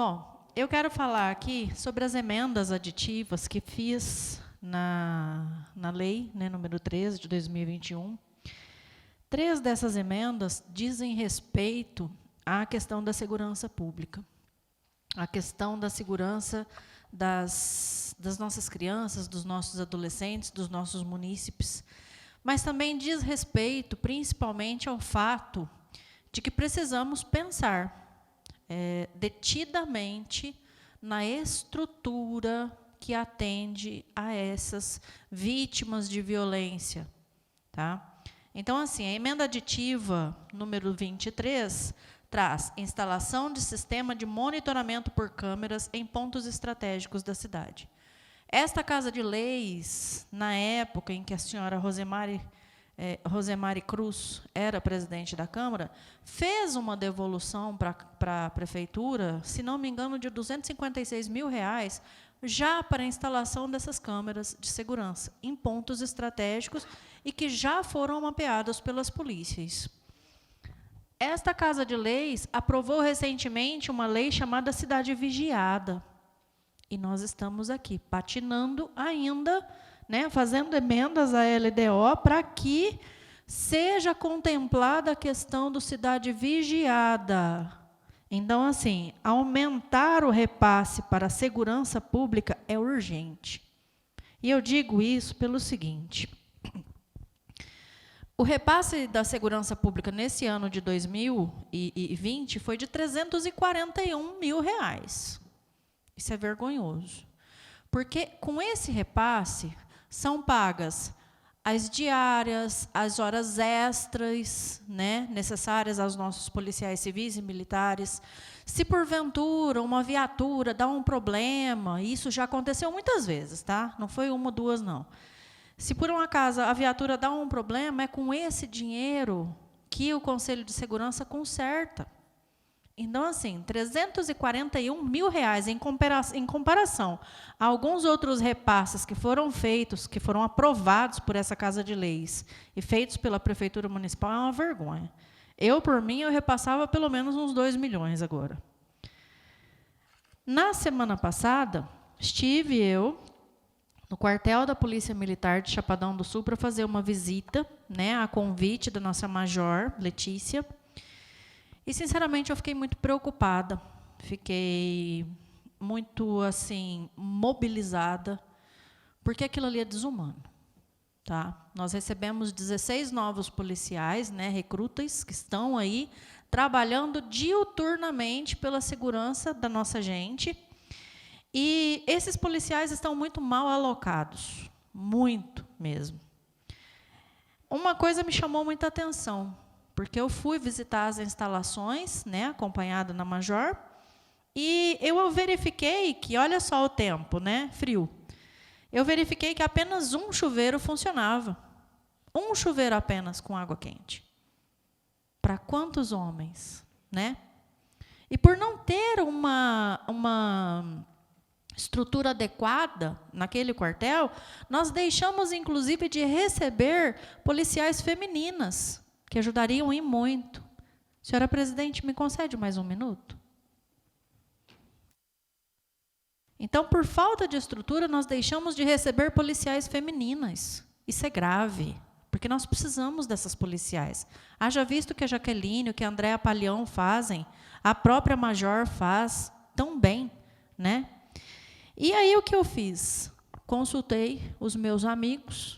Bom, eu quero falar aqui sobre as emendas aditivas que fiz na lei, né, número 13 de 2021. 3 dessas emendas dizem respeito à questão da segurança pública, à questão da segurança das nossas crianças, dos nossos adolescentes, dos nossos munícipes, mas também diz respeito, principalmente, ao fato de que precisamos pensar detidamente na estrutura que atende a essas vítimas de violência. Tá? Então, assim, a emenda aditiva número 23 traz instalação de sistema de monitoramento por câmeras em pontos estratégicos da cidade. Esta Casa de Leis, na época em que a senhora Rosemary Cruz era presidente da Câmara, fez uma devolução para a Prefeitura, se não me engano, de R$256 mil, já para a instalação dessas câmeras de segurança, em pontos estratégicos, e que já foram mapeadas pelas polícias. Esta Casa de Leis aprovou recentemente uma lei chamada Cidade Vigiada. E nós estamos aqui, patinando ainda, né, fazendo emendas à LDO para que seja contemplada a questão do Cidade Vigiada. Então, assim, aumentar o repasse para a segurança pública é urgente. E eu digo isso pelo seguinte: o repasse da segurança pública nesse ano de 2020 foi de R$341 mil. Isso é vergonhoso. Porque, com esse repasse, são pagas as diárias, as horas extras, né, necessárias aos nossos policiais civis e militares. Se, porventura, uma viatura dá um problema, isso já aconteceu muitas vezes, tá? Não foi uma ou duas, não. Se, por um acaso, a viatura dá um problema, é com esse dinheiro que o Conselho de Segurança conserta. Então, assim, R$341 mil em comparação a alguns outros repasses que foram feitos, que foram aprovados por essa Casa de Leis e feitos pela Prefeitura Municipal, é uma vergonha. Eu, por mim, eu repassava pelo menos uns 2 milhões agora. Na semana passada, estive eu no quartel da Polícia Militar de Chapadão do Sul para fazer uma visita, né, a convite da nossa major, Letícia. E, sinceramente, eu fiquei muito preocupada, fiquei muito, assim, mobilizada, porque aquilo ali é desumano. Tá? Nós recebemos 16 novos policiais, né, recrutas, que estão aí trabalhando diuturnamente pela segurança da nossa gente. E esses policiais estão muito mal alocados, muito mesmo. Uma coisa me chamou muita atenção, porque eu fui visitar as instalações, né, acompanhada na Major, e eu verifiquei que, olha só o tempo, né, frio, eu verifiquei que apenas um chuveiro funcionava. Um chuveiro apenas com água quente. Para quantos homens, né? E por não ter uma estrutura adequada naquele quartel, nós deixamos, inclusive, de receber policiais femininas, que ajudariam em muito. Senhora presidente, me concede mais um minuto? Então, por falta de estrutura, nós deixamos de receber policiais femininas. Isso é grave, porque nós precisamos dessas policiais. Haja visto que a Jaqueline, o que a Andréa Palhão fazem, a própria Major faz tão bem, né? E aí o que eu fiz? Consultei os meus amigos,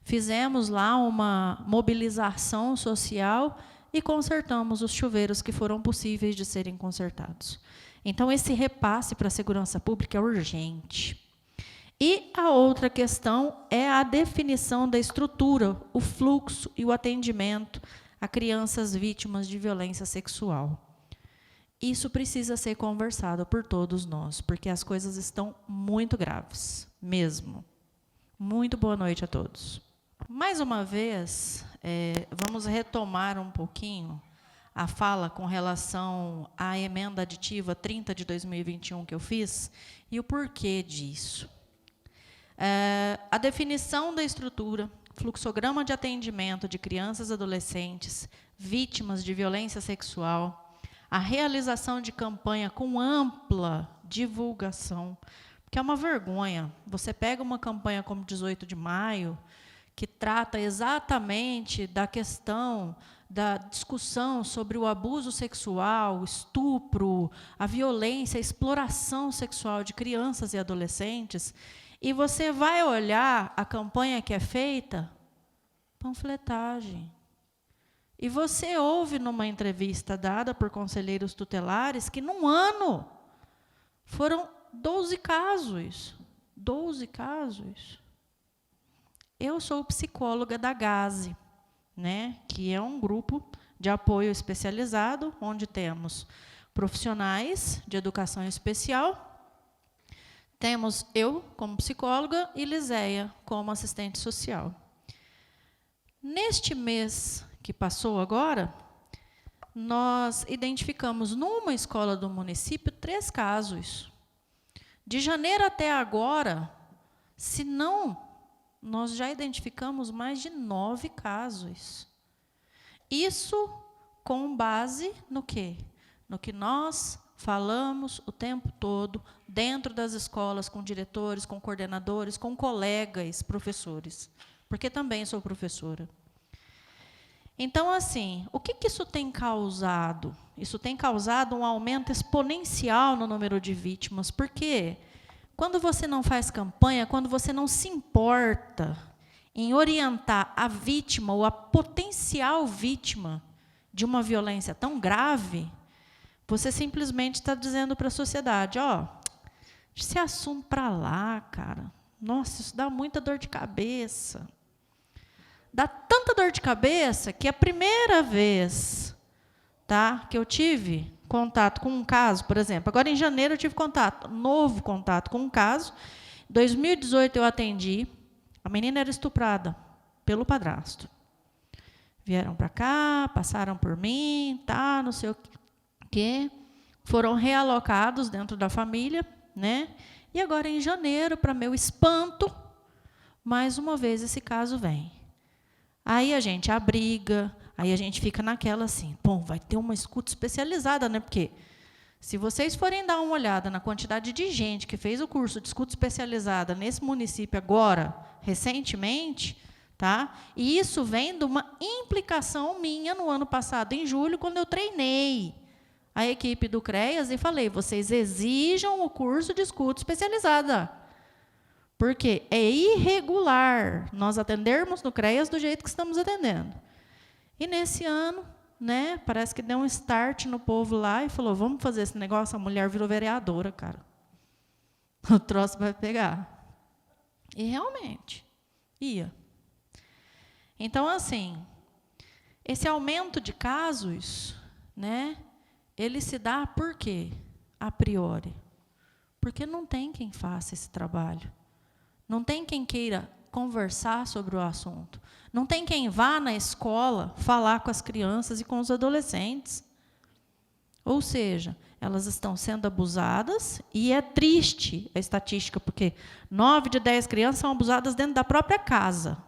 fizemos lá uma mobilização social e consertamos os chuveiros que foram possíveis de serem consertados. Então, esse repasse para a segurança pública é urgente. E a outra questão é a definição da estrutura, o fluxo e o atendimento a crianças vítimas de violência sexual. Isso precisa ser conversado por todos nós, porque as coisas estão muito graves, mesmo. Muito boa noite a todos. Mais uma vez, vamos retomar um pouquinho a fala com relação à emenda aditiva 30 de 2021 que eu fiz e o porquê disso. A definição da estrutura, fluxograma de atendimento de crianças e adolescentes vítimas de violência sexual, a realização de campanha com ampla divulgação, porque é uma vergonha. Você pega uma campanha como 18 de maio, que trata exatamente da questão da discussão sobre o abuso sexual, o estupro, a violência, a exploração sexual de crianças e adolescentes, e você vai olhar a campanha que é feita, panfletagem. E você ouve numa entrevista dada por conselheiros tutelares que, num ano, foram 12 casos. 12 casos. Eu sou psicóloga da GASE, né, que é um grupo de apoio especializado, onde temos profissionais de educação especial, temos eu como psicóloga e Liséia como assistente social. Neste mês que passou agora, nós identificamos numa escola do município 3 casos. De janeiro até agora, se não, nós já identificamos mais de 9 casos. Isso com base no quê? No que nós falamos o tempo todo, dentro das escolas, com diretores, com coordenadores, com colegas, professores, porque também sou professora. Então, assim, o que isso tem causado? Isso tem causado um aumento exponencial no número de vítimas, porque quando você não faz campanha, quando você não se importa em orientar a vítima ou a potencial vítima de uma violência tão grave, você simplesmente está dizendo para a sociedade, ó, esse assunto para lá, cara. Nossa, isso dá muita dor de cabeça. Dá tanta dor de cabeça que a primeira vez, tá, que eu tive contato com um caso, por exemplo, agora em janeiro eu tive novo contato com um caso, em 2018 eu atendi, a menina era estuprada pelo padrasto. Vieram para cá, passaram por mim, tá, não sei o quê, foram realocados dentro da família, né? E agora em janeiro, para meu espanto, mais uma vez esse caso vem. Aí a gente abriga, aí a gente fica naquela assim, bom, vai ter uma escuta especializada, né? Porque se vocês forem dar uma olhada na quantidade de gente que fez o curso de escuta especializada nesse município agora, recentemente, tá? E isso vem de uma implicação minha no ano passado, em julho, quando eu treinei a equipe do CREAS e falei, vocês exijam o curso de escuta especializada. Porque é irregular nós atendermos no CREAS do jeito que estamos atendendo. E nesse ano, né, parece que deu um start no povo lá e falou, vamos fazer esse negócio, a mulher virou vereadora, cara. O troço vai pegar. E realmente, ia. Então, assim, esse aumento de casos, né, ele se dá por quê? A priori. Porque não tem quem faça esse trabalho. Não tem quem queira conversar sobre o assunto. Não tem quem vá na escola falar com as crianças e com os adolescentes. Ou seja, elas estão sendo abusadas, e é triste a estatística, porque 9 de 10 crianças são abusadas dentro da própria casa.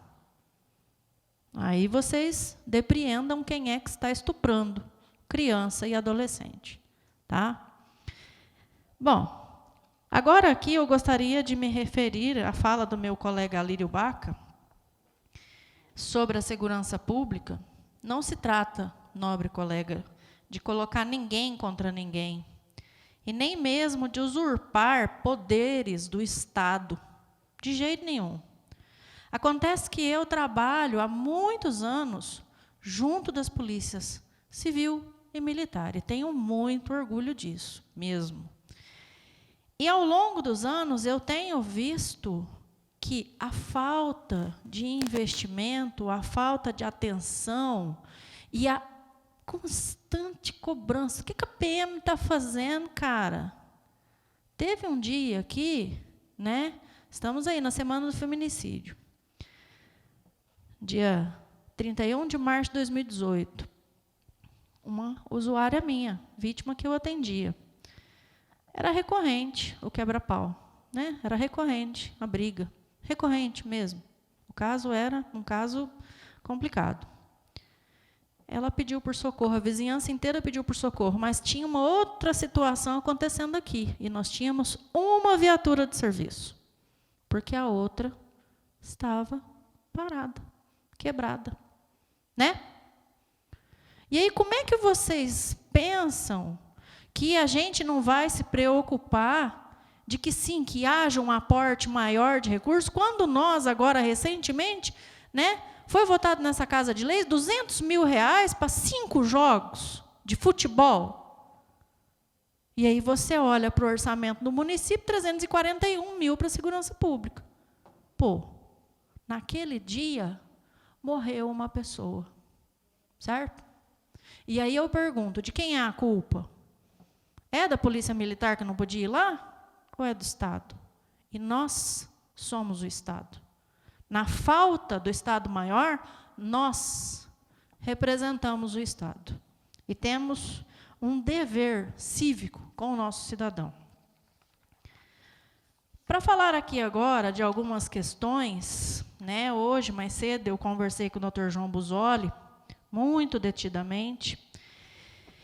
Aí vocês depreendam quem é que está estuprando criança e adolescente. Tá? Bom, agora aqui eu gostaria de me referir à fala do meu colega Alírio Baca sobre a segurança pública. Não se trata, nobre colega, de colocar ninguém contra ninguém, e nem mesmo de usurpar poderes do Estado, de jeito nenhum. Acontece que eu trabalho há muitos anos junto das polícias civil e militar, e tenho muito orgulho disso mesmo. E, ao longo dos anos, eu tenho visto que a falta de investimento, a falta de atenção e a constante cobrança. O que a PM está fazendo, cara? Teve um dia aqui, né? Estamos aí na semana do feminicídio. Dia 31 de março de 2018. Uma usuária minha, vítima que eu atendia. Era recorrente o quebra-pau, né? Era recorrente a briga, recorrente mesmo. O caso era um caso complicado. ela pediu por socorro, a vizinhança inteira pediu por socorro, mas tinha uma outra situação acontecendo aqui, e nós tínhamos uma viatura de serviço, porque a outra estava parada, quebrada, né? E aí, como é que vocês pensam que a gente não vai se preocupar de que sim, que haja um aporte maior de recursos, quando nós, agora, recentemente, né, foi votado nessa Casa de Leis R$200 mil para 5 jogos de futebol. E aí você olha para o orçamento do município, 341 mil para a segurança pública. Pô, naquele dia, morreu uma pessoa, certo? E aí eu pergunto, de quem é a culpa? É da Polícia Militar que não podia ir lá? Ou é do Estado? E nós somos o Estado. Na falta do Estado maior, nós representamos o Estado. E temos um dever cívico com o nosso cidadão. Para falar aqui agora de algumas questões, né, hoje, mais cedo, eu conversei com o Dr. João Busoli, muito detidamente.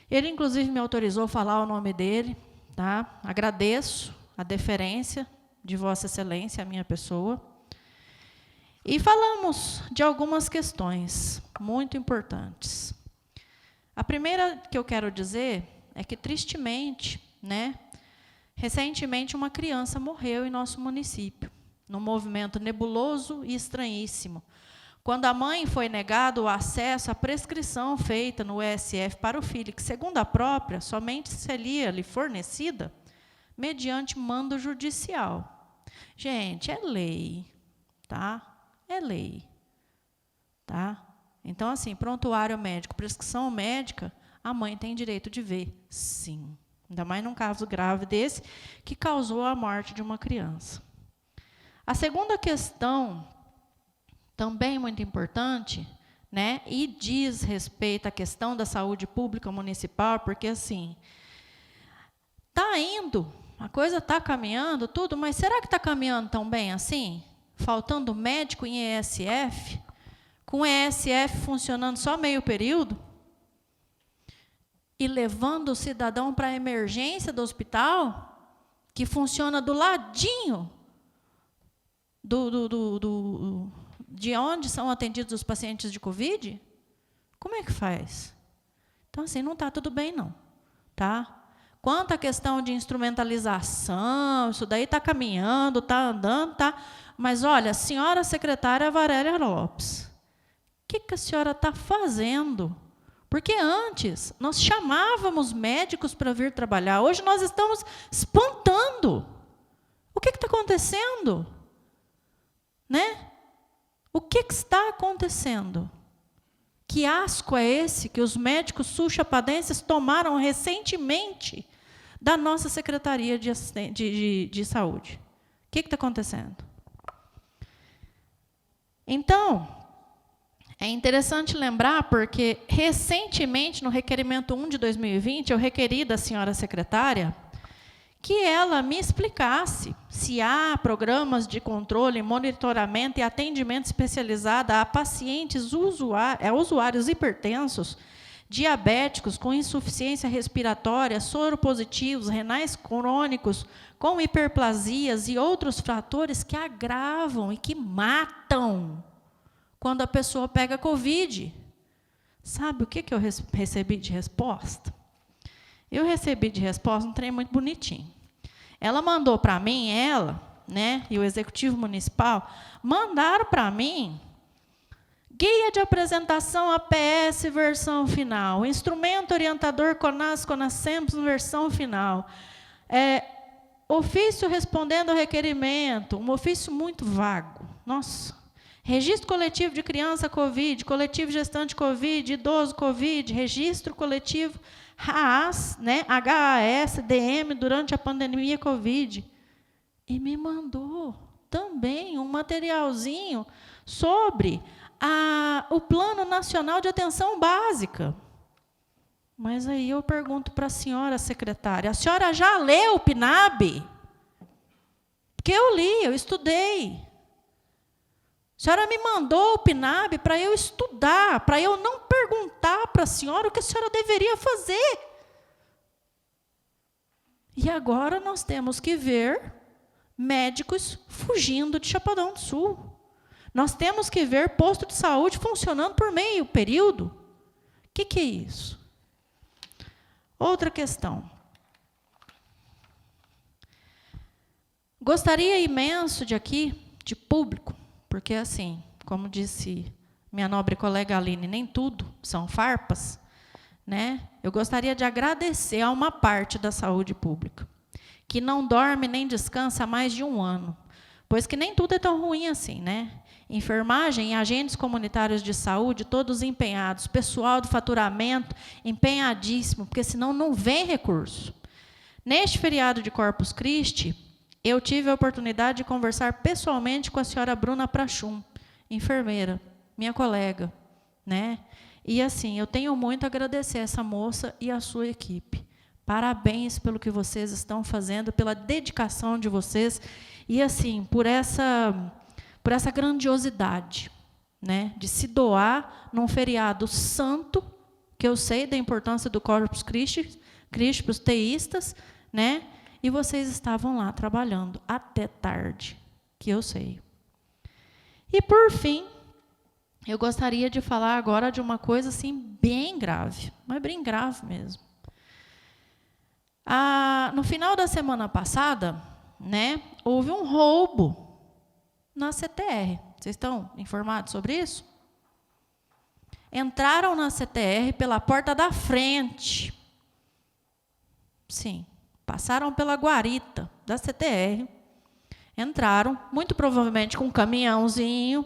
Ele, inclusive, me autorizou a falar o nome dele. Tá? Agradeço a deferência de Vossa Excelência, a minha pessoa. E falamos de algumas questões muito importantes. A primeira que eu quero dizer é que, tristemente, né, recentemente uma criança morreu em nosso município, num movimento nebuloso e estranhíssimo, quando a mãe foi negado o acesso à prescrição feita no ESF para o filho, que, segundo a própria, somente seria lhe fornecida mediante mando judicial. Gente, é lei, tá? É lei, tá? Então, assim, prontuário médico, prescrição médica, a mãe tem direito de ver, sim. Ainda mais num caso grave desse, que causou a morte de uma criança. A segunda questão, também muito importante, né, e diz respeito à questão da saúde pública municipal, porque, assim, está indo, a coisa está caminhando, tudo, mas será que está caminhando tão bem assim? Faltando médico em ESF, com o ESF funcionando só meio período, e levando o cidadão para a emergência do hospital, que funciona do ladinho de onde são atendidos os pacientes de Covid? Como é que faz? Então, assim, não está tudo bem, não. Tá? Quanto à questão de instrumentalização, isso daí está caminhando, está andando, tá? Mas, olha, senhora secretária Valéria Lopes, o que a senhora está fazendo? Porque antes nós chamávamos médicos para vir trabalhar, hoje nós estamos espantando. O que está acontecendo? Né? O que está acontecendo? Que asco é esse que os médicos sul-chapadenses tomaram recentemente da nossa Secretaria de Saúde? O que está acontecendo? Então, é interessante lembrar, porque recentemente, no requerimento 1 de 2020, eu requeri da senhora secretária que ela me explicasse se há programas de controle, monitoramento e atendimento especializado a pacientes usuários hipertensos, diabéticos com insuficiência respiratória, soropositivos, renais crônicos, com hiperplasias e outros fatores que agravam e que matam quando a pessoa pega Covid. Sabe o que eu recebi de resposta? Eu recebi de resposta um trem muito bonitinho. Ela mandou para mim, né, e o Executivo Municipal, mandaram para mim guia de apresentação APS versão final, instrumento orientador CONAS, CONASEMPS versão final, ofício respondendo ao requerimento, um ofício muito vago. Nossa. Registro coletivo de criança Covid, coletivo gestante Covid, idoso Covid, registro coletivo HAS, né, HAS, DM durante a pandemia Covid. E me mandou também um materialzinho sobre o Plano Nacional de Atenção Básica. Mas aí eu pergunto para a senhora secretária, a senhora já leu o PNAB? Porque eu li, eu estudei. A senhora me mandou o PNAB para eu estudar, para eu não perguntar para a senhora o que a senhora deveria fazer. E agora nós temos que ver médicos fugindo de Chapadão do Sul. Nós temos que ver posto de saúde funcionando por meio período. O que é isso? Outra questão. Gostaria imenso de público, porque assim, como disse minha nobre colega Aline, nem tudo são farpas, né? Eu gostaria de agradecer a uma parte da saúde pública, que não dorme nem descansa há mais de 1 ano, pois que nem tudo é tão ruim assim, né? Enfermagem e agentes comunitários de saúde, todos empenhados, pessoal do faturamento empenhadíssimo, porque senão não vem recurso. Neste feriado de Corpus Christi, eu tive a oportunidade de conversar pessoalmente com a senhora Bruna Prachum, enfermeira, minha colega, né? E assim, eu tenho muito a agradecer essa moça e a sua equipe. Parabéns pelo que vocês estão fazendo, pela dedicação de vocês e assim, por essa grandiosidade, né, de se doar num feriado santo, que eu sei da importância do Corpus Christi para os teístas, né? E vocês estavam lá trabalhando até tarde, que eu sei. E, por fim, eu gostaria de falar agora de uma coisa assim, bem grave, mas bem grave mesmo. No final da semana passada, né, houve um roubo na CTR. Vocês estão informados sobre isso? Entraram na CTR pela porta da frente. Sim. Passaram pela guarita da CTR, entraram, muito provavelmente com um caminhãozinho,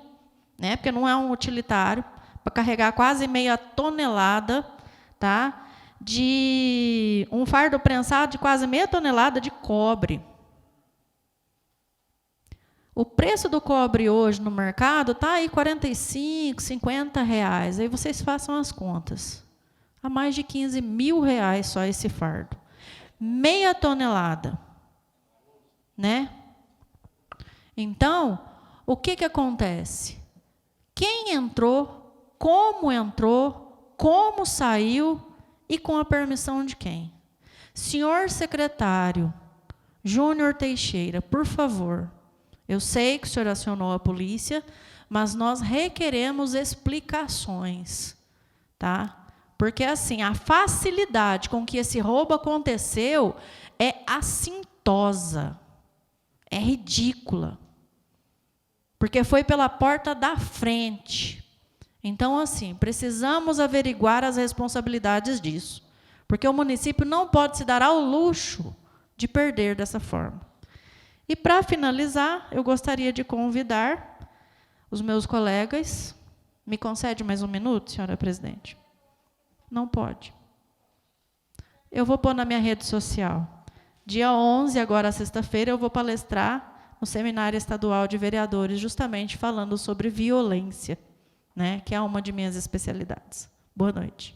né, porque não é um utilitário, para carregar quase meia tonelada, tá, de um fardo prensado de quase meia tonelada de cobre. O preço do cobre hoje no mercado está aí R$45, R$50. Aí vocês façam as contas. A mais de R$15 mil só esse fardo. Meia tonelada, né? Então, o que acontece? Quem entrou, como saiu e com a permissão de quem? Senhor secretário Júnior Teixeira, por favor, eu sei que o senhor acionou a polícia, mas nós requeremos explicações, tá? Porque, assim, a facilidade com que esse roubo aconteceu é assintosa, é ridícula. Porque foi pela porta da frente. Então, assim, precisamos averiguar as responsabilidades disso. Porque o município não pode se dar ao luxo de perder dessa forma. E, para finalizar, eu gostaria de convidar os meus colegas. Me concede mais 1 minuto, senhora presidente? Não pode. Eu vou pôr na minha rede social. Dia 11, agora sexta-feira, eu vou palestrar no Seminário Estadual de Vereadores, justamente falando sobre violência, né, que é uma de minhas especialidades. Boa noite.